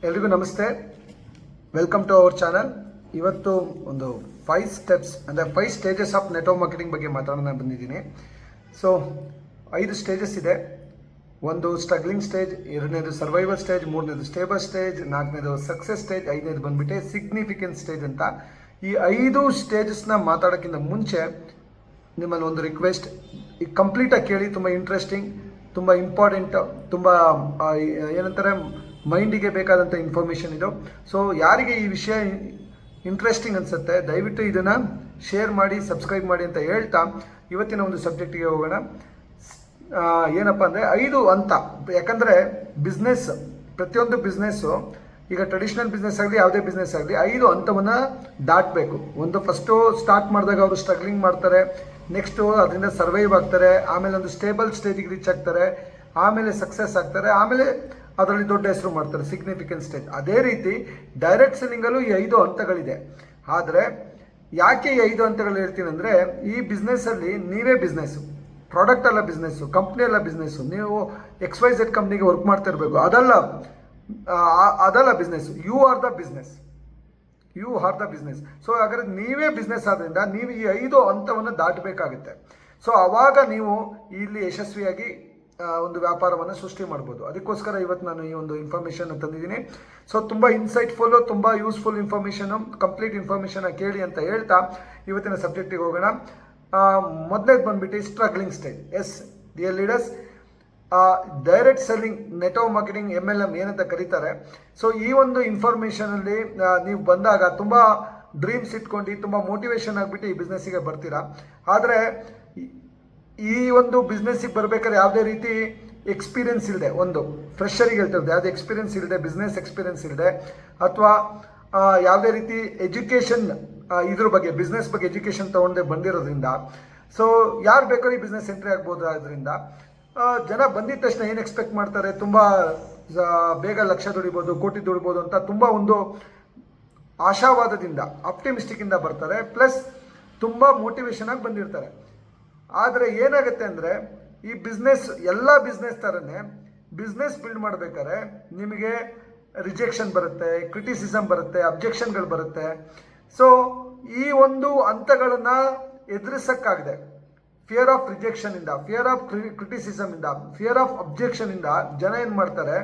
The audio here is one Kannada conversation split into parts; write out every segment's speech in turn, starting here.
ಎಲ್ರಿಗೂ ನಮಸ್ತೆ. Welcome to our channel. ಇವತ್ತು ಒಂದು 5 ಸ್ಟೆಪ್ಸ್ ಅಂದರೆ 5 ಸ್ಟೇಜಸ್ ಆಫ್ ನೆಟ್ವರ್ಕ್ ಮಾರ್ಕೆಟಿಂಗ್ ಬಗ್ಗೆ ಮಾತಾಡೋಣ ಬಂದಿದ್ದೀನಿ. ಸೊ 5 ಸ್ಟೇಜಸ್ ಇದೆ. ಒಂದು ಸ್ಟ್ರಗ್ಲಿಂಗ್ ಸ್ಟೇಜ್, ಎರಡನೇದು ಸರ್ವೈವಲ್ ಸ್ಟೇಜ್, ಮೂರನೇದು ಸ್ಟೇಬಲ್ ಸ್ಟೇಜ್, ನಾಲ್ಕನೇದು ಸಕ್ಸಸ್ ಸ್ಟೇಜ್, ಐದನೇದು ಬಂದ್ಬಿಟ್ಟೆ ಸಿಗ್ನಿಫಿಕೆಂಟ್ ಸ್ಟೇಜ್ ಅಂತ. ಈ 5 ಸ್ಟೇಜಸ್ನ ಮಾತಾಡೋಕ್ಕಿಂತ ಮುಂಚೆ ನಿಮ್ಮಲ್ಲಿ ಒಂದು ರಿಕ್ವೆಸ್ಟ್, ಈ ಕಂಪ್ಲೀಟಾಗಿ ಕೇಳಿ. ತುಂಬ ಇಂಟ್ರೆಸ್ಟಿಂಗ್, ತುಂಬ ಇಂಪಾರ್ಟೆಂಟ್, ತುಂಬ ಏನಂತಾರೆ ಮೈಂಡಿಗೆ ಬೇಕಾದಂಥ ಇನ್ಫಾರ್ಮೇಷನ್ ಇದು. ಸೊ ಯಾರಿಗೆ ಈ ವಿಷಯ ಇಂಟ್ರೆಸ್ಟಿಂಗ್ ಅನಿಸುತ್ತೆ ದಯವಿಟ್ಟು ಇದನ್ನು ಶೇರ್ ಮಾಡಿ, ಸಬ್ಸ್ಕ್ರೈಬ್ ಮಾಡಿ ಅಂತ ಹೇಳ್ತಾ ಇವತ್ತಿನ ಒಂದು ಸಬ್ಜೆಕ್ಟಿಗೆ ಹೋಗೋಣ. ಏನಪ್ಪ ಅಂದರೆ 5 ಹಂತ. ಯಾಕಂದರೆ ಬಿಸ್ನೆಸ್, ಪ್ರತಿಯೊಂದು ಬಿಸ್ನೆಸ್ಸು, ಈಗ ಟ್ರೆಡಿಷ್ನಲ್ ಬಿಸ್ನೆಸ್ ಆಗಲಿ ಯಾವುದೇ ಬಿಸ್ನೆಸ್ ಆಗಲಿ 5 ಹಂತವನ್ನು ದಾಟಬೇಕು. ಒಂದು ಫಸ್ಟು ಸ್ಟಾರ್ಟ್ ಮಾಡಿದಾಗ ಅವರು ಸ್ಟ್ರಗ್ಲಿಂಗ್ ಮಾಡ್ತಾರೆ, ನೆಕ್ಸ್ಟು ಅದರಿಂದ ಸರ್ವೈವ್ ಆಗ್ತಾರೆ, ಆಮೇಲೆ ಒಂದು ಸ್ಟೇಬಲ್ ಸ್ಟೇಜಿಗೆ ರೀಚ್ ಆಗ್ತಾರೆ, ಆಮೇಲೆ ಸಕ್ಸಸ್ ಆಗ್ತಾರೆ, ಆಮೇಲೆ ಅದರಲ್ಲಿ ದೊಡ್ಡ ಹೆಸರು ಮಾಡ್ತಾರೆ, ಸಿಗ್ನಿಫಿಕೆಂಟ್ ಸ್ಟೇಜ್. ಅದೇ ರೀತಿ ಡೈರೆಕ್ಟ್ ಸೆಲ್ಲಿಂಗಲ್ಲೂ ಈ 5 ಹಂತಗಳಿದೆ. ಆದರೆ ಯಾಕೆ ಈ 5 ಹಂತಗಳು ಹೇಳ್ತೀನಿ ಅಂದರೆ, ಈ ಬಿಸ್ನೆಸ್ಸಲ್ಲಿ ನೀವೇ ಬಿಸ್ನೆಸ್ಸು, ಪ್ರಾಡಕ್ಟ್ ಅಲ್ಲ ಬಿಸ್ನೆಸ್ಸು, ಕಂಪ್ನಿ ಅಲ್ಲ ಬಿಸ್ನೆಸ್ಸು. ನೀವು XYZ ಕಂಪ್ನಿಗೆ ವರ್ಕ್ ಮಾಡ್ತಾ ಇರಬೇಕು, ಅದಲ್ಲ business. You are the business. So ಹಾಗಾದ್ರೆ ನೀವೇ ಬಿಸ್ನೆಸ್ ಆದ್ದರಿಂದ ನೀವು ಈ 5 ಹಂತವನ್ನು ದಾಟಬೇಕಾಗುತ್ತೆ. ಸೊ ಆವಾಗ ನೀವು ಇಲ್ಲಿ ಯಶಸ್ವಿಯಾಗಿ ಒಂದು ವ್ಯಾಪಾರವನ್ನು ಸೃಷ್ಟಿ ಮಾಡ್ಬೋದು. ಅದಕ್ಕೋಸ್ಕರ ಇವತ್ತು ನಾನು ಈ ಒಂದು ಇನ್ಫಾರ್ಮೇಷನ್ ತಂದಿದ್ದೀನಿ. ಸೊ ತುಂಬ ಇನ್ಸೈಟ್ಫುಲ್ಲು, ತುಂಬ ಯೂಸ್ಫುಲ್ ಇನ್ಫಾರ್ಮೇಷನು, ಕಂಪ್ಲೀಟ್ ಇನ್ಫಾರ್ಮೇಷನ್ನ ಕೇಳಿ ಅಂತ ಹೇಳ್ತಾ ಇವತ್ತಿನ ಸಬ್ಜೆಕ್ಟಿಗೆ ಹೋಗೋಣ. ಮೊದಲೇದು ಬಂದ್ಬಿಟ್ಟು struggling stage. S dear leaders, direct selling, network marketing, MLM ಏನಂತ ಕರೀತಾರೆ. ಸೊ ಈ ಒಂದು ಇನ್ಫಾರ್ಮೇಷನಲ್ಲಿ ನೀವು ಬಂದಾಗ ತುಂಬ ಡ್ರೀಮ್ಸ್ ಇಟ್ಕೊಂಡು ತುಂಬ ಮೋಟಿವೇಶನ್ ಆಗಿಬಿಟ್ಟು ಈ ಬಿಸ್ನೆಸ್ಸಿಗೆ ಬರ್ತೀರಾ. ಆದರೆ ಈ ಒಂದು ಬಿಸ್ನೆಸ್ಸಿಗೆ ಬರ್ಬೇಕಾದ್ರೆ ಯಾವುದೇ ರೀತಿ ಎಕ್ಸ್ಪೀರಿಯನ್ಸ್ ಇಲ್ಲದೆ, ಒಂದು ಫ್ರೆಷರಿಗೆ ಹೇಳ್ತಿರೋದು, ಯಾವುದೇ ಎಕ್ಸ್ಪೀರಿಯನ್ಸ್ ಇಲ್ಲದೆ, ಬಿಸ್ನೆಸ್ ಎಕ್ಸ್ಪೀರಿಯನ್ಸ್ ಇಲ್ಲದೆ, ಅಥವಾ ಯಾವುದೇ ರೀತಿ ಎಜುಕೇಷನ್ ಇದ್ರ ಬಗ್ಗೆ, ಬಿಸ್ನೆಸ್ ಬಗ್ಗೆ ಎಜುಕೇಷನ್ ತೊಗೊಂಡೆ ಬಂದಿರೋದ್ರಿಂದ, ಸೊ ಯಾರು ಬೇಕಾದ್ರೂ ಈ ಬಿಸ್ನೆಸ್ ಎಂಟ್ರಿ ಆಗ್ಬೋದು. ಆದ್ದರಿಂದ ಜನ ಬಂದಿದ ತಕ್ಷಣ ಏನು ಎಕ್ಸ್ಪೆಕ್ಟ್ ಮಾಡ್ತಾರೆ, ತುಂಬ ಬೇಗ ಲಕ್ಷ ದುಡಿಬೋದು, ಕೋಟಿ ದುಡಿಬೋದು ಅಂತ ತುಂಬ ಒಂದು ಆಶಾವಾದದಿಂದ, ಆಪ್ಟಿಮಿಸ್ಟಿಕ್ಕಿಂದ ಬರ್ತಾರೆ. ಪ್ಲಸ್ ತುಂಬ ಮೋಟಿವೇಶನ್ ಆಗಿ ಬಂದಿರ್ತಾರೆ. ಆದರೆ ಏನಾಗುತ್ತೆ ಅಂದರೆ, ಈ ಬಿಸ್ನೆಸ್ ಎಲ್ಲ ಬಿಸ್ನೆಸ್ ಥರನೇ ಬಿಸ್ನೆಸ್ ಬಿಲ್ಡ್ ಮಾಡಬೇಕಾದ್ರೆ ನಿಮಗೆ ರಿಜೆಕ್ಷನ್ ಬರುತ್ತೆ, ಕ್ರಿಟಿಸಿಸಮ್ ಬರುತ್ತೆ, ಅಬ್ಜೆಕ್ಷನ್ಗಳು ಬರುತ್ತೆ. ಸೊ ಈ ಒಂದು ಹಂತಗಳನ್ನು ಎದುರಿಸೋಕ್ಕಾಗದೆ, ಫಿಯರ್ ಆಫ್ ರಿಜೆಕ್ಷನಿಂದ, ಫಿಯರ್ ಆಫ್ ಕ್ರಿಟಿಸಿಸಮಿಂದ, ಫಿಯರ್ ಆಫ್ ಅಬ್ಜೆಕ್ಷನಿಂದ ಜನ ಏನು ಮಾಡ್ತಾರೆ,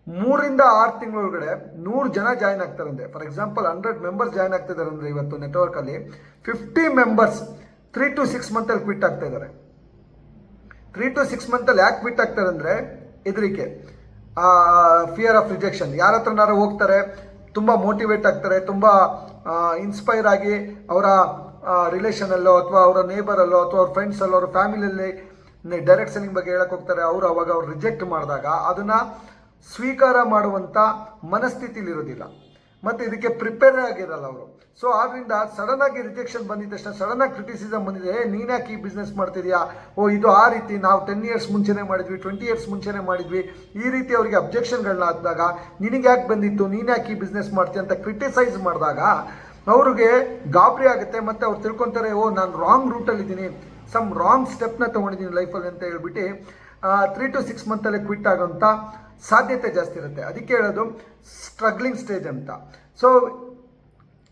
3 ರಿಂದ 6 ತಿಂಗಳೊಳಗಡೆ 100 ಜನ ಜಾಯ್ನ್ ಆಗ್ತಾರಂತೆ. ಫಾರ್ ಎಕ್ಸಾಂಪಲ್ 100 ಮೆಂಬರ್ಸ್ ಜಾಯ್ನ್ ಆಗ್ತಿದ್ದಾರೆ ಅಂದರೆ ಇವತ್ತು ನೆಟ್ವರ್ಕಲ್ಲಿ 50 ಮೆಂಬರ್ಸ್ 3 to 6 ಮಂತಲ್ಲಿ ಕ್ವಿಟ್ ಆಗ್ತಾ ಇದ್ದಾರೆ. 3 to 6 ಮಂತಲ್ಲಿ ಯಾಕೆ ಕ್ವಿಟ್ ಆಗ್ತಾರೆ ಅಂದರೆ ಹೆದರಿಕೆ, ಫಿಯರ್ ಆಫ್ ರಿಜೆಕ್ಷನ್. ಯಾರ ಹತ್ರನಾರು ಹೋಗ್ತಾರೆ, ತುಂಬ ಮೋಟಿವೇಟ್ ಆಗ್ತಾರೆ, ತುಂಬ ಇನ್ಸ್ಪೈರ್ ಆಗಿ ಅವರ ರಿಲೇಷನಲ್ಲೋ ಅಥವಾ ಅವರ ನೇಬರಲ್ಲೋ ಅಥವಾ ಅವ್ರ ಫ್ರೆಂಡ್ಸಲ್ಲೋ ಅವ್ರ ಫ್ಯಾಮಿಲಿಯಲ್ಲಿ ಡೈರೆಕ್ಟ್ ಸೆಲ್ಲಿಂಗ್ ಬಗ್ಗೆ ಹೇಳಕ್ಕೆ ಹೋಗ್ತಾರೆ. ಅವಾಗ ಅವ್ರು ರಿಜೆಕ್ಟ್ ಮಾಡಿದಾಗ ಅದನ್ನು ಸ್ವೀಕಾರ ಮಾಡುವಂಥ ಮನಸ್ಥಿತಿಲಿರೋದಿಲ್ಲ ಮತ್ತು ಇದಕ್ಕೆ ಪ್ರಿಪೇರ್ ಆಗಿರಲ್ಲ ಅವರು. ಸೊ ಆದ್ದರಿಂದ ಸಡನ್ನಾಗಿ ರಿಜೆಕ್ಷನ್ ಬಂದಿದ್ದ ತಕ್ಷಣ, ಸಡನ್ನಾಗಿ ಕ್ರಿಟಿಸಿಸಮ್ ಬಂದಿದೆ, ನೀನು ಯಾಕೆ ಈ ಬಿಸ್ನೆಸ್ ಮಾಡ್ತಿದ್ಯಾ, ಇದು ಆ ರೀತಿ, ನಾವು 10 years ಮುಂಚೆನೇ ಮಾಡಿದ್ವಿ, 20 years ಮುಂಚೆನೇ ಮಾಡಿದ್ವಿ, ಈ ರೀತಿ ಅವರಿಗೆ ಅಬ್ಜೆಕ್ಷನ್ಗಳನ್ನ ಹಾಕಿದಾಗ, ನಿನಗೆ ಯಾಕೆ ಬಂದಿತ್ತು, ನೀನು ಯಾಕೆ ಈ ಬಿಸ್ನೆಸ್ ಮಾಡ್ತೀಯ ಅಂತ ಕ್ರಿಟಿಸೈಸ್ ಮಾಡಿದಾಗ ಅವ್ರಿಗೆ ಗಾಬರಿ ಆಗುತ್ತೆ. ಮತ್ತು ಅವ್ರು ತಿಳ್ಕೊತಾರೆ, ನಾನು ರಾಂಗ್ ರೂಟಲ್ಲಿದ್ದೀನಿ, ಸಮ್ ರಾಂಗ್ ಸ್ಟೆಪ್ನ ತೊಗೊಂಡಿದ್ದೀನಿ ಲೈಫಲ್ಲಿ ಅಂತ ಹೇಳ್ಬಿಟ್ಟು 3 to 6 ಮಂತಲ್ಲೇ ಕ್ವಿಟ್ ಆಗೋಂಥ ಸಾಧ್ಯತೆ ಜಾಸ್ತಿ ಇರುತ್ತೆ. ಅದಕ್ಕೆ ಹೇಳೋದು ಸ್ಟ್ರಗ್ಲಿಂಗ್ ಸ್ಟೇಜ್ ಅಂತ. ಸೊ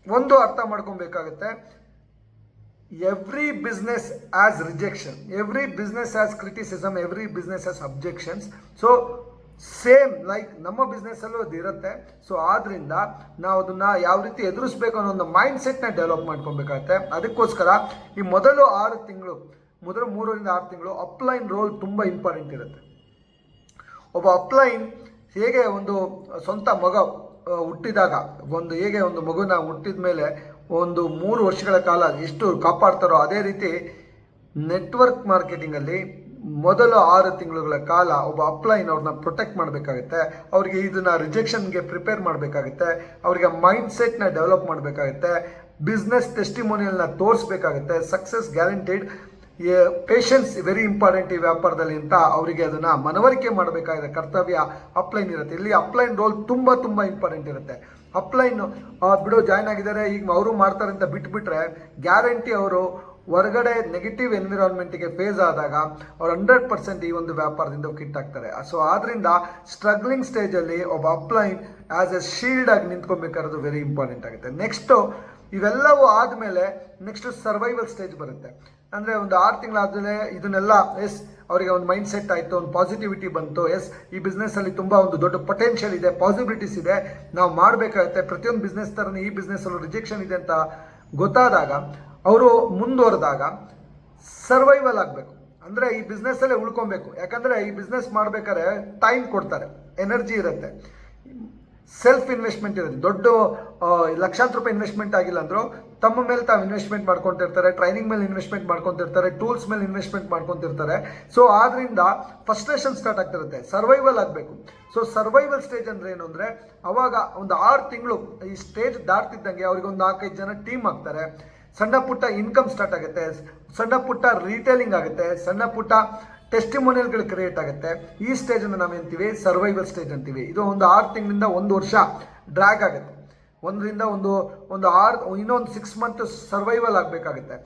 ಒಂದು ಅರ್ಥ ಮಾಡ್ಕೊಬೇಕಾಗುತ್ತೆ, every business has rejection, every business has criticism, every business has objections. So same like ನಮ್ಮ ಬಿಸ್ನೆಸ್ಸಲ್ಲೂ ಅದು ಇರುತ್ತೆ. ಸೊ ಆದ್ದರಿಂದ ನಾವು ಅದನ್ನು ಯಾವ ರೀತಿ ಎದುರಿಸ್ಬೇಕು ಅನ್ನೋ ಒಂದು ಮೈಂಡ್ ಸೆಟ್ನ ಡೆವಲಪ್ ಮಾಡ್ಕೊಬೇಕಾಗತ್ತೆ. ಅದಕ್ಕೋಸ್ಕರ ಈ ಮೊದಲು 6 ತಿಂಗಳು, ಮೊದಲು 3 ರಿಂದ 6 ತಿಂಗಳು ಅಪ್ಲೈನ್ ರೋಲ್ ತುಂಬ ಇಂಪಾರ್ಟೆಂಟ್ ಇರುತ್ತೆ. ಒಬ್ಬ ಅಪ್ಲೈನ್ ಹೇಗೆ ಒಂದು ಸ್ವಂತ ಮಗ ಹುಟ್ಟಿದಾಗ, ಹೇಗೆ ಒಂದು ಮಗುನ ಹುಟ್ಟಿದ ಮೇಲೆ ಒಂದು 3 ವರ್ಷಗಳ ಕಾಲ ಎಷ್ಟು ಕಾಪಾಡ್ತಾರೋ, ಅದೇ ರೀತಿ ನೆಟ್ವರ್ಕ್ ಮಾರ್ಕೆಟಿಂಗಲ್ಲಿ ಮೊದಲು 6 ತಿಂಗಳುಗಳ ಕಾಲ ಒಬ್ಬ ಅಪ್ಲೈನ್ ಅವ್ರನ್ನ ಪ್ರೊಟೆಕ್ಟ್ ಮಾಡಬೇಕಾಗುತ್ತೆ. ಅವರಿಗೆ ಇದನ್ನು ರಿಜೆಕ್ಷನ್ಗೆ ಪ್ರಿಪೇರ್ ಮಾಡಬೇಕಾಗುತ್ತೆ, ಅವರಿಗೆ ಮೈಂಡ್ ಸೆಟ್ನ ಡೆವಲಪ್ ಮಾಡಬೇಕಾಗುತ್ತೆ, ಬಿಸ್ನೆಸ್ ಟೆಸ್ಟಿಮೋನಿಯಲ್ನ ತೋರಿಸ್ಬೇಕಾಗುತ್ತೆ, success guaranteed. Patience very important ಈ ವ್ಯಾಪಾರದಲ್ಲಿ ಅಂತ ಅವರಿಗೆ ಅದನ್ನು ಮನವರಿಕೆ ಮಾಡಬೇಕಾದ ಕರ್ತವ್ಯ ಅಪ್ಲೈನ್ ಇರುತ್ತೆ. ಇಲ್ಲಿ ಅಪ್ಲೈನ್ ರೋಲ್ ತುಂಬ ತುಂಬ ಇಂಪಾರ್ಟೆಂಟ್ ಇರುತ್ತೆ. ಅಪ್ಲೈನ್ ಬಿಡೋ ಜಾಯ್ನ್ ಆಗಿದ್ದಾರೆ, ಈಗ ಅವರು ಮಾಡ್ತಾರೆ ಅಂತ ಬಿಟ್ಬಿಟ್ರೆ ಗ್ಯಾರಂಟಿ ಅವರು ಹೊರಗಡೆ ನೆಗೆಟಿವ್ ಎನ್ವಿರಾನ್ಮೆಂಟಿಗೆ ಫೇಸ್ ಆದಾಗ ಅವ್ರು 100% ಈ ಒಂದು ವ್ಯಾಪಾರದಿಂದ ಕಿಟ್ ಆಗ್ತಾರೆ. ಸೊ ಆದ್ರಿಂದ ಸ್ಟ್ರಗ್ಲಿಂಗ್ ಸ್ಟೇಜಲ್ಲಿ ಒಬ್ಬ ಅಪ್ಲೈನ್ ಆಸ್ ಎ ಶೀಲ್ಡ್ ಆಗಿ ನಿಂತ್ಕೊಬೇಕಾರೋದು ವೆರಿ ಇಂಪಾರ್ಟೆಂಟ್ ಆಗುತ್ತೆ. ನೆಕ್ಸ್ಟು ಇವೆಲ್ಲವೂ ಆದಮೇಲೆ ನೆಕ್ಸ್ಟ್ ಸರ್ವೈವಲ್ ಸ್ಟೇಜ್ ಬರುತ್ತೆ. ಅಂದರೆ ಒಂದು 6 ತಿಂಗಳಾದಮೇಲೆ ಇದನ್ನೆಲ್ಲ ಅವರಿಗೆ ಒಂದು ಮೈಂಡ್ ಸೆಟ್ ಆಯಿತು, ಒಂದು ಪಾಸಿಟಿವಿಟಿ ಬಂತು, ಈ ಬಿಸ್ನೆಸ್ಸಲ್ಲಿ ತುಂಬ ಒಂದು ದೊಡ್ಡ ಪೊಟೆನ್ಷಿಯಲ್ ಇದೆ, ಪಾಸಿಬಿಲಿಟೀಸ್ ಇದೆ, ನಾವು ಮಾಡಬೇಕಾಗುತ್ತೆ, ಪ್ರತಿಯೊಂದು ಬಿಸ್ನೆಸ್ ಥರನೇ ಈ ಬಿಸ್ನೆಸ್ಸಲ್ಲೂ ರಿಜೆಕ್ಷನ್ ಇದೆ ಅಂತ ಗೊತ್ತಾದಾಗ ಅವರು ಮುಂದುವರೆದಾಗ ಸರ್ವೈವಲ್ ಆಗಬೇಕು. ಅಂದರೆ ಈ ಬಿಸ್ನೆಸ್ಸಲ್ಲೇ ಉಳ್ಕೊಬೇಕು. ಯಾಕಂದರೆ ಈ ಬಿಸ್ನೆಸ್ ಮಾಡಬೇಕಾದ್ರೆ ಟೈಮ್ ಕೊಡ್ತಾರೆ, ಎನರ್ಜಿ ಇರುತ್ತೆ, ಸೆಲ್ಫ್ ಇನ್ವೆಸ್ಟ್ಮೆಂಟ್ ಇರುತ್ತೆ. ದೊಡ್ಡ ಲಕ್ಷಾಂತರ ರೂಪಾಯಿ ಇನ್ವೆಸ್ಟ್ಮೆಂಟ್ ಆಗಿಲ್ಲ ಅಂದರೂ ತಮ್ಮ ಮೇಲೆ ತಾವು ಇನ್ವೆಸ್ಟ್ಮೆಂಟ್ ಮಾಡ್ಕೊತಿರ್ತಾರೆ, ಟ್ರೈನಿಂಗ್ ಮೇಲೆ ಇನ್ವೆಸ್ಟ್ಮೆಂಟ್ ಮಾಡ್ಕೊತಿರ್ತಾರೆ, ಟೂಲ್ಸ್ ಮೇಲೆ ಇನ್ವೆಸ್ಟ್ಮೆಂಟ್ ಮಾಡ್ಕೊತಿರ್ತಾರೆ. ಸೊ ಆದ್ರಿಂದ ಫ್ರಸ್ಟ್ರೇಷನ್ ಸ್ಟಾರ್ಟ್ ಆಗ್ತಿರುತ್ತೆ, ಸರ್ವೈವಲ್ ಆಗಬೇಕು. ಸೊ ಸರ್ವೈವಲ್ ಸ್ಟೇಜ್ ಅಂದರೆ ಏನು ಅಂದರೆ ಅವಾಗ ಒಂದು 6 ತಿಂಗಳು ಈ ಸ್ಟೇಜ್ ದಾಟ್ತಿದ್ದಂಗೆ ಅವ್ರಿಗೆ ಒಂದು 4-5 ಜನ ಟೀಮ್ ಆಗ್ತಾರೆ, ಸಣ್ಣ ಪುಟ್ಟ ಇನ್ಕಮ್ ಸ್ಟಾರ್ಟ್ ಆಗುತ್ತೆ, ಸಣ್ಣ ಪುಟ್ಟ ರೀಟೇಲಿಂಗ್ ಆಗುತ್ತೆ, ಸಣ್ಣ ಪುಟ್ಟ ಟೆಸ್ಟಿಮೋನಿಯಲ್ಗಳು ಕ್ರಿಯೇಟ್ ಆಗುತ್ತೆ. ಈ ಸ್ಟೇಜನ್ನು ನಾವೇಂತೀವಿ ಸರ್ವೈವಲ್ ಸ್ಟೇಜ್ ಅಂತೀವಿ. ಇದು ಒಂದು 6 ತಿಂಗಳಿಂದ 1 ವರ್ಷ ಡ್ರ್ಯಾಗ್ ಆಗುತ್ತೆ. ಒಂದರಿಂದ ಒಂದು 6 ಮಂತ್ ಸರ್ವೈವಲ್ ಆಗಬೇಕಾಗುತ್ತೆ.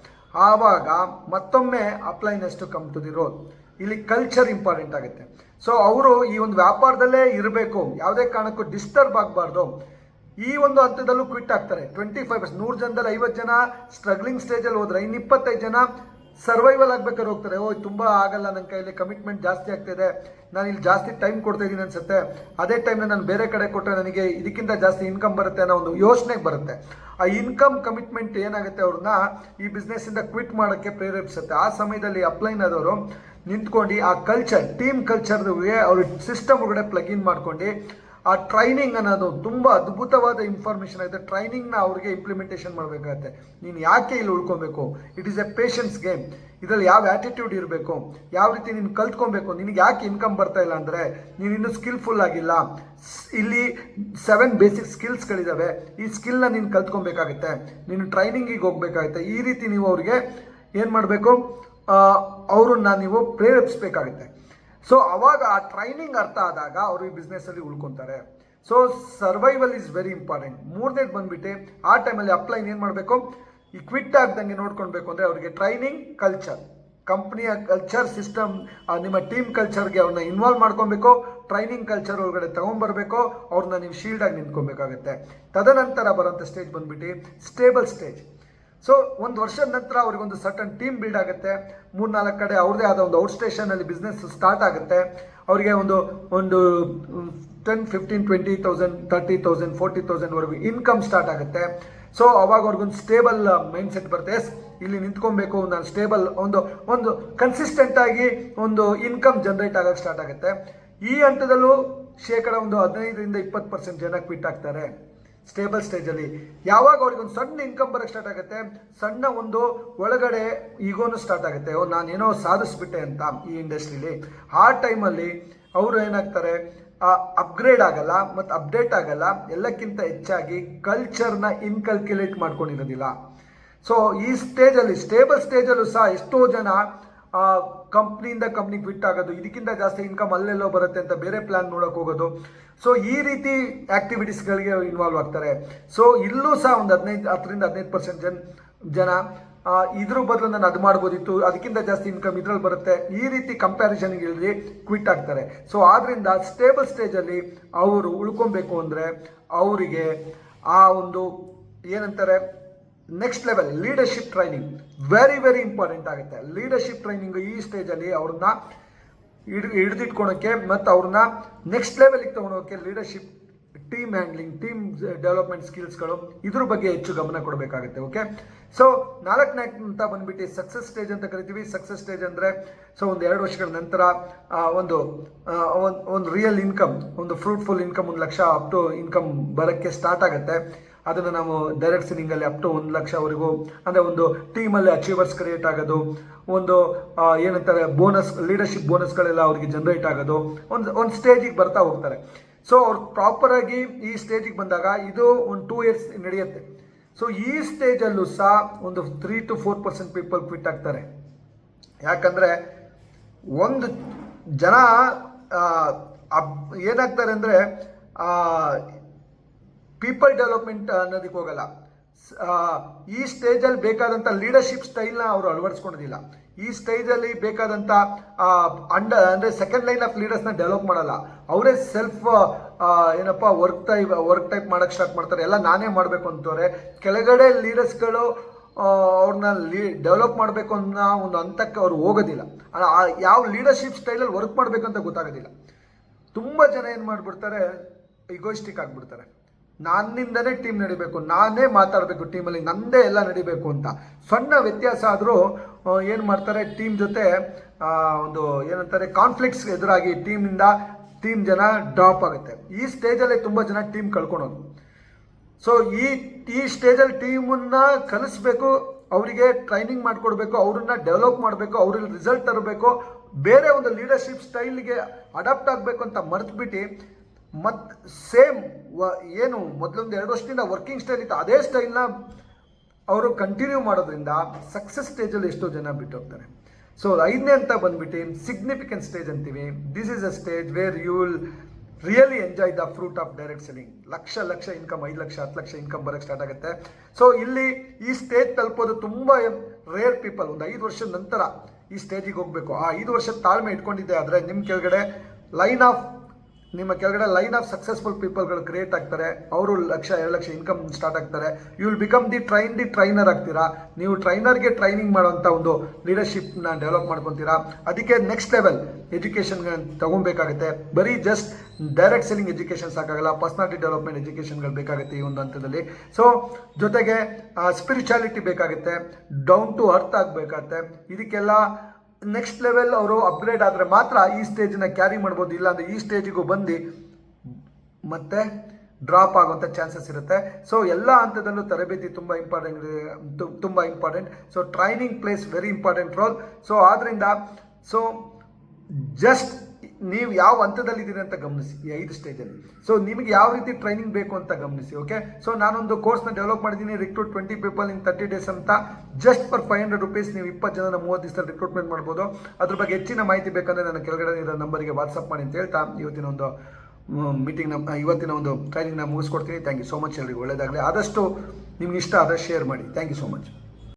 ಆವಾಗ ಮತ್ತೊಮ್ಮೆ ಅಪ್ಲೈನೆಸ್ to come to the role. ಇಲ್ಲಿ ಕಲ್ಚರ್ ಇಂಪಾರ್ಟೆಂಟ್ ಆಗುತ್ತೆ. ಸೊ ಅವರು ಈ ಒಂದು ವ್ಯಾಪಾರದಲ್ಲೇ ಇರಬೇಕು, ಯಾವುದೇ ಕಾರಣಕ್ಕೂ ಡಿಸ್ಟರ್ಬ್ ಆಗಬಾರ್ದು. ಈ ಒಂದು ಹಂತದಲ್ಲೂ ಕ್ವಿಟ್ ಆಗ್ತಾರೆ. 25% 100 ಜನದಲ್ಲಿ 50 ಜನ ಸ್ಟ್ರಗ್ಲಿಂಗ್ ಸ್ಟೇಜಲ್ಲಿ ಹೋದ್ರೆ ಇನ್ನು 25 ಜನ ಸರ್ವೈವಲ್ ಆಗ್ಬೇಕಾದ್ರೆ ಹೋಗ್ತಾರೆ. ತುಂಬ ಆಗಲ್ಲ, ನನ್ನ ಕೈಯಲ್ಲಿ ಕಮಿಟ್ಮೆಂಟ್ ಜಾಸ್ತಿ ಆಗ್ತಿದೆ, ನಾನು ಇಲ್ಲಿ ಜಾಸ್ತಿ ಟೈಮ್ ಕೊಡ್ತಾ ಇದ್ದೀನಿ ಅನ್ಸುತ್ತೆ, ಅದೇ ಟೈಮ್ನ ನಾನು ಬೇರೆ ಕಡೆ ಕೊಟ್ಟರೆ ನನಗೆ ಇದಕ್ಕಿಂತ ಜಾಸ್ತಿ ಇನ್ಕಮ್ ಬರುತ್ತೆ ಅನ್ನೋ ಒಂದು ಯೋಚನೆಗೆ ಬರುತ್ತೆ. ಆ ಇನ್ಕಮ್ ಕಮಿಟ್ಮೆಂಟ್ ಏನಾಗುತ್ತೆ ಅವ್ರನ್ನ ಈ ಬಿಸ್ನೆಸ್ಸಿಂದ ಕ್ವಿಟ್ ಮಾಡೋಕ್ಕೆ ಪ್ರೇರೇಪಿಸುತ್ತೆ. ಆ ಸಮಯದಲ್ಲಿ ಅಪ್ಲೈನ್ ಆದವರು ನಿಂತ್ಕೊಂಡು ಆ ಕಲ್ಚರ್, ಟೀಮ್ ಕಲ್ಚರ್ಗೆ ಅವ್ರ ಸಿಸ್ಟಮ್ ಒಳಗಡೆ ಪ್ಲಗ್ ಇನ್ ಮಾಡ್ಕೊಂಡು ಆ ಟ್ರೈನಿಂಗ್ ಅನ್ನೋದು ತುಂಬ ಅದ್ಭುತವಾದ ಇನ್ಫಾರ್ಮೇಷನ್ ಆಗುತ್ತೆ. ಟ್ರೈನಿಂಗ್ನ ಅವ್ರಿಗೆ ಇಂಪ್ಲಿಮೆಂಟೇಷನ್ ಮಾಡಬೇಕಾಗತ್ತೆ. ನೀನು ಯಾಕೆ ಇಲ್ಲಿ ಉಳ್ಕೊಬೇಕು, it is a patience game. ಇದರಲ್ಲಿ ಯಾವ ಆ್ಯಟಿಟ್ಯೂಡ್ ಇರಬೇಕು, ಯಾವ ರೀತಿ ನೀನು ಕಲ್ತ್ಕೊಬೇಕು, ನಿನಗೆ ಯಾಕೆ ಇನ್ಕಮ್ ಬರ್ತಾ ಇಲ್ಲ ಅಂದರೆ ನೀನು ಇನ್ನೂ ಸ್ಕಿಲ್ಫುಲ್ ಆಗಿಲ್ಲ. ಇಲ್ಲಿ 7 ಬೇಸಿಕ್ ಸ್ಕಿಲ್ಸ್ಗಳಿದ್ದಾವೆ, ಈ ಸ್ಕಿಲ್ನ ನೀನು ಕಲ್ತ್ಕೊಬೇಕಾಗುತ್ತೆ, ನೀನು ಟ್ರೈನಿಂಗಿಗೆ ಹೋಗ್ಬೇಕಾಗುತ್ತೆ. ಈ ರೀತಿ ನೀವು ಅವ್ರಿಗೆ ಏನು ಮಾಡಬೇಕು, ಅವ್ರನ್ನ ನೀವು ಪ್ರೇರೇಪಿಸಬೇಕಾಗುತ್ತೆ. ಸೊ ಅವಾಗ ಆ ಟ್ರೈನಿಂಗ್ ಅರ್ಥ ಆದಾಗ ಅವರು ಈ ಬಿಸ್ನೆಸ್ಸಲ್ಲಿ ಉಳ್ಕೊತಾರೆ. So survival is very important. 3ನೇದು ಬಂದ್ಬಿಟ್ಟು ಆ ಟೈಮಲ್ಲಿ ಅಪ್ಲೈನ್ ಏನು ಮಾಡಬೇಕು, ಈ ಕ್ವಿಟ್ ಆಗ್ದಂಗೆ ನೋಡ್ಕೊಳ್ಬೇಕು ಅಂದರೆ ಅವರಿಗೆ ಟ್ರೈನಿಂಗ್, ಕಲ್ಚರ್, ಕಂಪ್ನಿಯ ಕಲ್ಚರ್ ಸಿಸ್ಟಮ್, ನಿಮ್ಮ ಟೀಮ್ ಕಲ್ಚರ್ಗೆ ಅವ್ರನ್ನ ಇನ್ವಾಲ್ವ್ ಮಾಡ್ಕೊಬೇಕು, ಟ್ರೈನಿಂಗ್ ಕಲ್ಚರ್ ಒಳಗಡೆ ತೊಗೊಂಬರ್ಬೇಕು, ಅವ್ರನ್ನ ನೀವು ಶೀಲ್ಡಾಗಿ ನಿಂತ್ಕೊಬೇಕಾಗುತ್ತೆ. ತದನಂತರ ಬರೋಂಥ ಸ್ಟೇಜ್ ಬಂದ್ಬಿಟ್ಟು ಸ್ಟೇಬಲ್ ಸ್ಟೇಜ್. ಸೊ 1 ವರ್ಷದ ನಂತರ ಅವ್ರಿಗೊಂದು ಸರ್ಟನ್ ಟೀಮ್ ಬಿಲ್ಡ್ ಆಗುತ್ತೆ, 3-4 ಕಡೆ ಅವ್ರದೇ ಆದ ಒಂದು ಔಟ್ ಸ್ಟೇಷನಲ್ಲಿ ಬಿಸ್ನೆಸ್ ಸ್ಟಾರ್ಟ್ ಆಗುತ್ತೆ. ಅವರಿಗೆ ಒಂದು 10, 15, 20,000, 30,000, 40,000ವರೆಗೂ ಇನ್ಕಮ್ ಸ್ಟಾರ್ಟ್ ಆಗುತ್ತೆ. ಸೊ ಅವಾಗ ಅವ್ರಿಗೊಂದು ಸ್ಟೇಬಲ್ ಮೈಂಡ್ ಸೆಟ್ ಬರುತ್ತೆ. ಇಲ್ಲಿ ನಿಂತ್ಕೊಬೇಕು, ನಾನು ಸ್ಟೇಬಲ್ ಒಂದು ಕನ್ಸಿಸ್ಟೆಂಟಾಗಿ ಒಂದು ಇನ್ಕಮ್ ಜನ್ರೇಟ್ ಆಗೋಕ್ಕೆ ಸ್ಟಾರ್ಟ್ ಆಗುತ್ತೆ. ಈ ಹಂತದಲ್ಲೂ ಶೇಕಡ ಒಂದು 15ರಿಂದ 20% ಜನ ಕ್ವಿಟ್ ಆಗ್ತಾರೆ ಸ್ಟೇಬಲ್ ಸ್ಟೇಜಲ್ಲಿ. ಯಾವಾಗ ಅವ್ರಿಗೊಂದು ಸಣ್ಣ ಇನ್ಕಮ್ ಬರೋಕ್ಕೆ ಸ್ಟಾರ್ಟ್ ಆಗುತ್ತೆ, ಸಣ್ಣ ಒಂದು ಒಳಗಡೆ ಈಗೋನು ಸ್ಟಾರ್ಟ್ ಆಗುತ್ತೆ, ನಾನೇನೋ ಸಾಧಿಸ್ಬಿಟ್ಟೆ ಅಂತ ಈ ಇಂಡಸ್ಟ್ರೀಲಿ. ಆ ಟೈಮಲ್ಲಿ ಅವರು ಏನಾಗ್ತಾರೆ, ಅಪ್ಗ್ರೇಡ್ ಆಗಲ್ಲ ಮತ್ತು ಅಪ್ಡೇಟ್ ಆಗಲ್ಲ. ಎಲ್ಲಕ್ಕಿಂತ ಹೆಚ್ಚಾಗಿ ಕಲ್ಚರ್ನ ಇನ್ಕಲ್ಕ್ಯುಲೇಟ್ ಮಾಡ್ಕೊಂಡಿರೋದಿಲ್ಲ. ಸೊ ಈ ಸ್ಟೇಜಲ್ಲಿ, ಸ್ಟೇಬಲ್ ಸ್ಟೇಜಲ್ಲೂ ಸಹ ಎಷ್ಟೋ ಜನ ಕಂಪ್ನಿಯಿಂದ ಕಂಪ್ನಿ ಕ್ವಿಟ್ ಆಗೋದು, ಇದಕ್ಕಿಂತ ಜಾಸ್ತಿ ಇನ್ಕಮ್ ಅಲ್ಲೆಲ್ಲೋ ಬರುತ್ತೆ ಅಂತ ಬೇರೆ ಪ್ಲ್ಯಾನ್ ನೋಡೋಕೆ ಹೋಗೋದು. ಸೊ ಈ ರೀತಿ ಆ್ಯಕ್ಟಿವಿಟೀಸ್ಗಳಿಗೆ ಇನ್ವಾಲ್ವ್ ಆಗ್ತಾರೆ. ಸೊ ಇಲ್ಲೂ ಸಹ ಒಂದು 10ರಿಂದ 15% ಜನ ಇದ್ರ ಬದಲು ನಾನು ಅದು ಮಾಡ್ಬೋದಿತ್ತು, ಅದಕ್ಕಿಂತ ಜಾಸ್ತಿ ಇನ್ಕಮ್ ಇದ್ರಲ್ಲಿ ಬರುತ್ತೆ, ಈ ರೀತಿ ಕಂಪ್ಯಾರಿಸನ್ಗೆ ಇಳಿದು ಕ್ವಿಟ್ ಆಗ್ತಾರೆ. ಸೊ ಆದ್ದರಿಂದ ಸ್ಟೇಬಲ್ ಸ್ಟೇಜಲ್ಲಿ ಅವರು ಉಳ್ಕೊಬೇಕು ಅಂದರೆ ಅವರಿಗೆ ಆ ಒಂದು ಏನಂತಾರೆ next level leadership training very very important ಆಗುತ್ತೆ. ಲೀಡರ್ಶಿಪ್ ಟ್ರೈನಿಂಗ್ ಈ ಸ್ಟೇಜಲ್ಲಿ ಅವ್ರನ್ನ ಹಿಡಿದಿಟ್ಕೊಳೋಕ್ಕೆ ಮತ್ತು ಅವ್ರನ್ನ ನೆಕ್ಸ್ಟ್ ಲೆವೆಲಿಗೆ ತೊಗೊಳೋಕ್ಕೆ leadership, team handling, team development ಸ್ಕಿಲ್ಸ್ಗಳು, ಇದ್ರ ಬಗ್ಗೆ ಹೆಚ್ಚು ಗಮನ ಕೊಡಬೇಕಾಗುತ್ತೆ. ಓಕೆ, ಸೊ 4ನೇ ಅಂತ ಬಂದ್ಬಿಟ್ಟು ಸಕ್ಸಸ್ ಸ್ಟೇಜ್ ಅಂತ ಕರಿತೀವಿ. ಸಕ್ಸಸ್ ಸ್ಟೇಜ್ ಅಂದರೆ ಸೊ ಒಂದು 2 ವರ್ಷಗಳ ನಂತರ ಒಂದು ರಿಯಲ್ ಇನ್ಕಮ್, ಒಂದು fruitful income, 1 lakh up to income ಬರೋಕ್ಕೆ ಸ್ಟಾರ್ಟ್ ಆಗುತ್ತೆ. ಅದನ್ನು ನಾವು ಡೈರೆಕ್ಟ್ ಸೆಲ್ಲಿಂಗಲ್ಲಿ ಅಪ್ ಟು 1 ಲಕ್ಷವರೆಗೂ, ಅಂದರೆ ಒಂದು ಟೀಮಲ್ಲಿ ಅಚೀವರ್ಸ್ ಕ್ರಿಯೇಟ್ ಆಗೋದು, ಒಂದು ಏನಂತಾರೆ ಬೋನಸ್, ಲೀಡರ್ಶಿಪ್ ಬೋನಸ್ಗಳೆಲ್ಲ ಅವ್ರಿಗೆ ಜನರೇಟ್ ಆಗೋದು, ಒಂದು ಸ್ಟೇಜಿಗೆ ಬರ್ತಾ ಹೋಗ್ತಾರೆ. ಸೊ ಅವ್ರು ಪ್ರಾಪರಾಗಿ ಈ ಸ್ಟೇಜಿಗೆ ಬಂದಾಗ ಇದು ಒಂದು 2 ಇಯರ್ಸ್ ನಡೆಯುತ್ತೆ. ಸೊ ಈ ಸ್ಟೇಜಲ್ಲೂ ಸಹ ಒಂದು 3 to 4% ಪೀಪಲ್ ಕ್ವಿಟ್ ಆಗ್ತಾರೆ. ಯಾಕಂದರೆ ಒಂದು ಜನ ಏನಾಗ್ತಾರೆ ಅಂದರೆ ಪೀಪಲ್ ಡೆವಲಪ್ಮೆಂಟ್ ಅನ್ನೋದಕ್ಕೆ ಹೋಗಲ್ಲ, ಈ ಸ್ಟೇಜಲ್ಲಿ ಬೇಕಾದಂಥ ಲೀಡರ್ಶಿಪ್ ಸ್ಟೈಲ್ನ ಅವರು ಅಳವಡಿಸ್ಕೊಳೋದಿಲ್ಲ. ಈ ಸ್ಟೇಜಲ್ಲಿ ಬೇಕಾದಂಥ ಅಂದರೆ ಸೆಕೆಂಡ್ ಲೈನ್ ಆಫ್ ಲೀಡರ್ಸ್ನ ಡೆವಲಪ್ ಮಾಡಲ್ಲ. ಅವರೇ ಸೆಲ್ಫ್ ಏನಪ್ಪ ವರ್ಕ್ ಟೈಪ್ ಮಾಡೋಕ್ಕೆ ಸ್ಟಾರ್ಟ್ ಮಾಡ್ತಾರೆ. ಎಲ್ಲ ನಾನೇ ಮಾಡಬೇಕು ಅಂತವ್ರೆ. ಕೆಳಗಡೆ ಲೀಡರ್ಸ್ಗಳು ಅವ್ರನ್ನ ಡೆವಲಪ್ ಮಾಡಬೇಕು ಅನ್ನೋ ಒಂದು ಹಂತಕ್ಕೆ ಅವ್ರು ಹೋಗೋದಿಲ್ಲ. ಯಾವ ಲೀಡರ್ಶಿಪ್ ಸ್ಟೈಲಲ್ಲಿ ವರ್ಕ್ ಮಾಡಬೇಕು ಅಂತ ಗೊತ್ತಾಗೋದಿಲ್ಲ. ತುಂಬ ಜನ ಏನು ಮಾಡಿಬಿಡ್ತಾರೆ, ಇಗೋಯಿಸ್ಟಿಕ್ ಆಗಿಬಿಡ್ತಾರೆ. ನನ್ನಿಂದನೇ ಟೀಮ್ ನಡಿಬೇಕು, ನಾನೇ ಮಾತಾಡಬೇಕು ಟೀಮಲ್ಲಿ, ನನ್ನದೇ ಎಲ್ಲ ನಡಿಬೇಕು ಅಂತ. ಸಣ್ಣ ವ್ಯತ್ಯಾಸ ಆದರೂ ಏನು ಮಾಡ್ತಾರೆ, ಟೀಮ್ ಜೊತೆ ಒಂದು ಏನಂತಾರೆ ಕಾನ್ಫ್ಲಿಕ್ಟ್ಸ್ ಎದುರಾಗಿ ಟೀಮ್ ಜನ ಡ್ರಾಪ್ ಆಗುತ್ತೆ. ಈ ಸ್ಟೇಜಲ್ಲಿ ತುಂಬ ಜನ ಟೀಮ್ ಕಳ್ಕೊಳೋದು. ಸೊ ಈ ಸ್ಟೇಜಲ್ಲಿ ಟೀಮನ್ನು ಕಲಿಸ್ಬೇಕು, ಅವರಿಗೆ ಟ್ರೈನಿಂಗ್ ಮಾಡಿಕೊಡ್ಬೇಕು, ಅವ್ರನ್ನ ಡೆವಲಪ್ ಮಾಡಬೇಕು, ಅವ್ರಲ್ಲಿ ರಿಸಲ್ಟ್ ತರಬೇಕು, ಬೇರೆ ಒಂದು ಲೀಡರ್ಶಿಪ್ ಸ್ಟೈಲ್ಗೆ ಅಡಾಪ್ಟ್ ಆಗಬೇಕು ಅಂತ ಮರೆತುಬಿಟ್ಟು ಸೇಮ್ ಏನು ಮೊದಲೊಂದು 2 ವರ್ಷದಿಂದ ವರ್ಕಿಂಗ್ ಸ್ಟೈಲ್ ಇತ್ತು ಅದೇ ಸ್ಟೈಲ್ನ ಅವರು ಕಂಟಿನ್ಯೂ ಮಾಡೋದ್ರಿಂದ ಸಕ್ಸಸ್ ಸ್ಟೇಜಲ್ಲಿ ಎಷ್ಟೋ ಜನ ಬಿಟ್ಟು ಹೋಗ್ತಾರೆ. ಸೊ 5ನೇ ಅಂತ ಬಂದ್ಬಿಟ್ಟು ಸಿಗ್ನಿಫಿಕೆಂಟ್ ಸ್ಟೇಜ್ ಅಂತೀವಿ. This is a stage where you will really enjoy the fruit of direct selling. Lakh income, 5 lakh 10 lakh income ಬರೋಕ್ಕೆ ಸ್ಟಾರ್ಟ್ ಆಗುತ್ತೆ. ಸೊ ಇಲ್ಲಿ ಈ ಸ್ಟೇಜ್ ತಲುಪೋದು ತುಂಬ ರೇರ್ ಪೀಪಲ್. ಒಂದು 5 ವರ್ಷದ ನಂತರ ಈ ಸ್ಟೇಜಿಗೆ ಹೋಗಬೇಕು. ಆ 5 ವರ್ಷದ ತಾಳ್ಮೆ ಇಟ್ಕೊಂಡಿದ್ದೆ ಆದರೆ ನಿಮ್ಮ ಕೆಳಗಡೆ ಲೈನ್ ಆಫ್ ಸಕ್ಸಸ್ಫುಲ್ ಪೀಪಲ್ಗಳು ಕ್ರಿಯೇಟ್ ಆಗ್ತಾರೆ. ಅವರು 1 ಲಕ್ಷ 2 ಲಕ್ಷ ಇನ್ಕಮ್ ಸ್ಟಾರ್ಟ್ ಆಗ್ತಾರೆ. You will become the trainer ಆಗ್ತೀರಾ. ನೀವು ಟ್ರೈನರ್ಗೆ ಟ್ರೈನಿಂಗ್ ಮಾಡೋಂಥ ಒಂದು ಲೀಡರ್ಶಿಪ್ನ ಡೆವಲಪ್ ಮಾಡ್ಕೊತೀರಾ. ಅದಕ್ಕೆ ನೆಕ್ಸ್ಟ್ ಲೆವೆಲ್ ಎಜುಕೇಷನ್ಗೆ ತಗೊಬೇಕಾಗುತ್ತೆ. ಬರೀ ಜಸ್ಟ್ ಡೈರೆಕ್ಟ್ ಸೆಲ್ಲಿಂಗ್ ಎಜುಕೇಷನ್ ಸಾಕಾಗಲ್ಲ, ಪರ್ಸನಾಲಿಟಿ ಡೆವಲಪ್ಮೆಂಟ್ ಎಜುಕೇಷನ್ಗಳು ಬೇಕಾಗುತ್ತೆ ಈ ಒಂದು ಹಂತದಲ್ಲಿ. ಸೊ ಜೊತೆಗೆ ಸ್ಪಿರಿಚುಯಾಲಿಟಿ ಬೇಕಾಗುತ್ತೆ, ಡೌನ್ ಟು ಅರ್ತ್ ಆಗಬೇಕಾಗತ್ತೆ. ಇದಕ್ಕೆಲ್ಲ ನೆಕ್ಸ್ಟ್ ಲೆವೆಲ್ ಅವರು ಅಪ್ಗ್ರೇಡ್ ಆದರೆ ಮಾತ್ರ ಈ ಸ್ಟೇಜನ್ನ ಕ್ಯಾರಿ ಮಾಡ್ಬೋದು. ಇಲ್ಲಾಂದರೆ ಈ ಸ್ಟೇಜಿಗೂ ಬಂದು ಮತ್ತೆ ಡ್ರಾಪ್ ಆಗುವಂಥ ಚಾನ್ಸಸ್ ಇರುತ್ತೆ. ಸೊ ಎಲ್ಲ ಹಂತದಲ್ಲೂ ತರಬೇತಿ ತುಂಬ important. So training place very important role. So ಆದ್ದರಿಂದ ಜಸ್ಟ್ ನೀವು ಯಾವ ಹಂತದಲ್ಲಿದ್ದೀರಿ ಅಂತ ಗಮನಿಸಿ ಈ 5 ಸ್ಟೇಜಲ್ಲಿ. ಸೊ ನಿಮಗೆ ಯಾವ ರೀತಿ ಟ್ರೈನಿಂಗ್ ಬೇಕು ಅಂತ ಗಮನಿಸಿ. ಓಕೆ, ಸೊ ನಾನೊಂದು ಕೋರ್ಸ್ನ ಡೆವಲಪ್ ಮಾಡಿದ್ದೀನಿ, ರಿಕ್ರೂಟ್ 20 ಪೀಪಲ್ ಇನ್ 30 days ಅಂತ. ಜಸ್ಟ್ ಫಾರ್ 500 rupees ನೀವು 20 ಜನನ 30 ದಿವಸದಲ್ಲಿ ರಿಕ್ರೂಟ್ಮೆಂಟ್ ಮಾಡ್ಬೋದು. ಅದ್ರ ಬಗ್ಗೆ ಹೆಚ್ಚಿನ ಮಾಹಿತಿ ಬೇಕಂದರೆ ನನ್ನ ಕೆಳಗಡೆ ಇರೋ ನಂಬರಿಗೆ ವಾಟ್ಸಪ್ ಮಾಡಿ ಅಂತ ಹೇಳ್ತಾ ಇವತ್ತಿನ ಒಂದು ಟ್ರೈನಿಂಗ್ನ ಮುಗಿಸ್ಕೊಡ್ತೀನಿ. Thank you so much. ಎಲ್ರಿಗೂ ಒಳ್ಳೆಯದಾಗಲಿ. ಆದಷ್ಟು ನಿಮ್ಗೆ ಇಷ್ಟ ಆದರೆ ಶೇರ್ ಮಾಡಿ. Thank you so much.